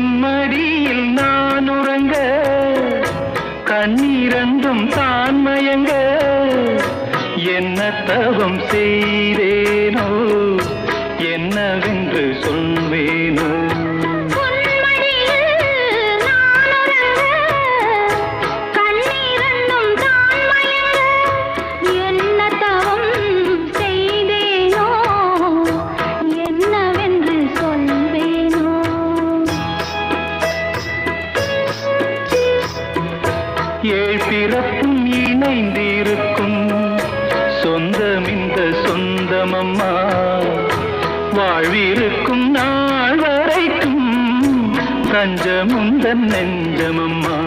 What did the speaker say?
உன்மடியில் நான் உறங்க கண்ணீரந்தும் தான் மயங்க என்ன தவம் செய்தேனோ என்னவென்று சொல்வேனோ ஏழ் பிறப்பும் இணைந்திருக்கும் சொந்தம் இந்த சொந்தமம்மா வாழ்விருக்கும் நாள் வரைக்கும் தஞ்சமுந்தன் நெஞ்சமம்மா